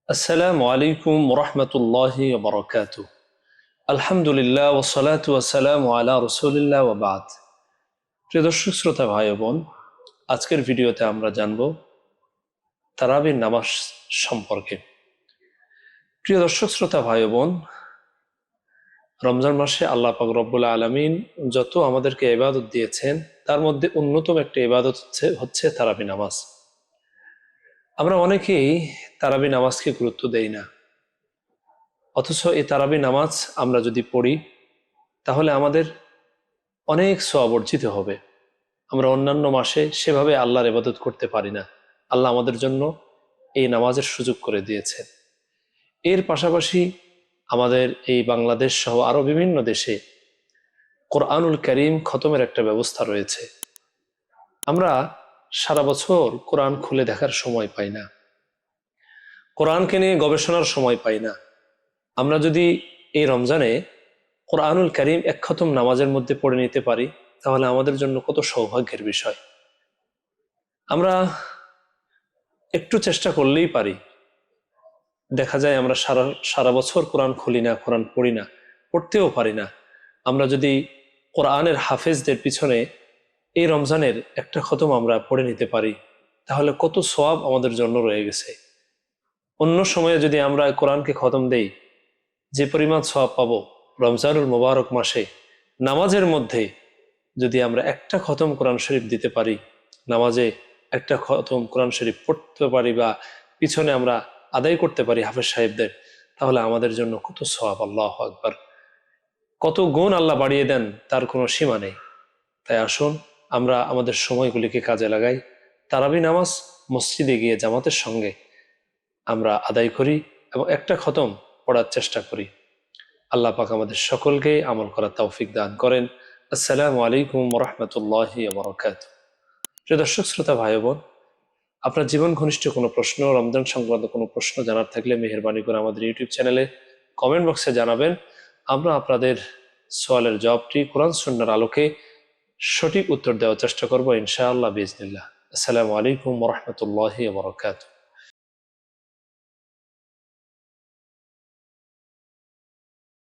আসসালামু আলাইকুম ওরহমতুল্লাহি ওবরাকাতু। আলহামদুলিল্লাহ ওয়াসসালাতু ওয়াসসালামু আলা রাসূলিল্লাহ ওয়া বাদ। প্রিয় দর্শক শ্রোতা ভাই ও বোন, আজকের ভিডিওতে আমরা জানব তারাবির নামাজ সম্পর্কে। প্রিয় দর্শক শ্রোতা ভাই ও বোন, রমজান মাসে আল্লাহ পাক রব্বুল আলামিন যত আমাদেরকে ইবাদত দিয়েছেন তার মধ্যে অন্যতম একটা ইবাদত হচ্ছে তারাবি নামাজ। আমরা অনেকেই তারাবি নামাজকে গুরুত্ব দেই না, অথচ এই তারাবি নামাজ আমরা যদি পড়ি তাহলে আমাদের অনেক সওয়াব অর্জিত হবে। আমরা অন্যান্য মাসে সেভাবে আল্লাহর ইবাদত করতে পারি না। আল্লাহ আমাদের জন্য এই নামাজের সুযোগ করে দিয়েছে। এর পাশাপাশি আমাদের এই বাংলাদেশ সহ আরো বিভিন্ন দেশে কোরআনুল কারীম খতমের একটা ব্যবস্থা রয়েছে। আমরা সারা বছর কোরআন খুলে দেখার সময় পাই না, কোরআনকে নিয়ে গবেষণার সময় পাই না। আমরা যদি এই রমজানে কোরআনুল কারীম এক খতম নামাজের মধ্যে পড়ে নিতে পারি তাহলে আমাদের জন্য কত সৌভাগ্যের বিষয়। আমরা একটু চেষ্টা করলেই পারি। দেখা যায় আমরা সারা সারা বছর কোরআন খুলি না, কোরআন পড়ি না, পড়তেও পারি না। আমরা যদি কোরআনের হাফেজদের পিছনে এই রমজানের একটা খতম আমরা পড়ে নিতে পারি তাহলে কত সওয়াব আমাদের জন্য রয়ে গেছে। অন্য সময়ে যদি আমরা কোরআনকে খতম দেই, যে পরিমাণ সওয়াব পাবো রমজানুল মোবারক মাসে নামাজের মধ্যে যদি আমরা একটা খতম কোরআন শরীফ দিতে পারি, নামাজে একটা খতম কোরআন শরীফ পড়তে পারি বা পিছনে আমরা আদায় করতে পারি হাফেজ সাহেবদের, তাহলে আমাদের জন্য কত সওয়াব। আল্লাহু আকবার, কত গুণ আল্লাহ বাড়িয়ে দেন তার কোনো সীমা নেই। তাই আসুন আমরা আমাদের সময়গুলিকে কাজে লাগাই, তারাবি নামাজ মসজিদে গিয়ে জামাতের সঙ্গে আমরা আদায় করি এবং একটা খতম পড়ার চেষ্টা করি। আল্লাহ পাক আমাদের সকলকে আমল করার তৌফিক দান করেন। আসসালামু আলাইকুম ওরহমতুল্লাহি ওয়া বারাকাতুহু। প্রিয় দর্শক শ্রোতা ভাই বোন, আপনার জীবন ঘনিষ্ঠ কোনো প্রশ্ন, রমজান সংক্রান্ত কোনো প্রশ্ন জানার থাকলে মেহেরবানি করে আমাদের ইউটিউব চ্যানেলে কমেন্ট বক্সে জানাবেন। আমরা আপনাদের সওয়ালের জবাবটি কোরআন সুন্নাহর আলোকে সঠিক উত্তর দেওয়ার চেষ্টা করব ইনশাআল্লাহ বিইজনিল্লাহ। আসসালামু আলাইকুম ওয়া রাহমাতুল্লাহি ওয়া বারাকাতুহু।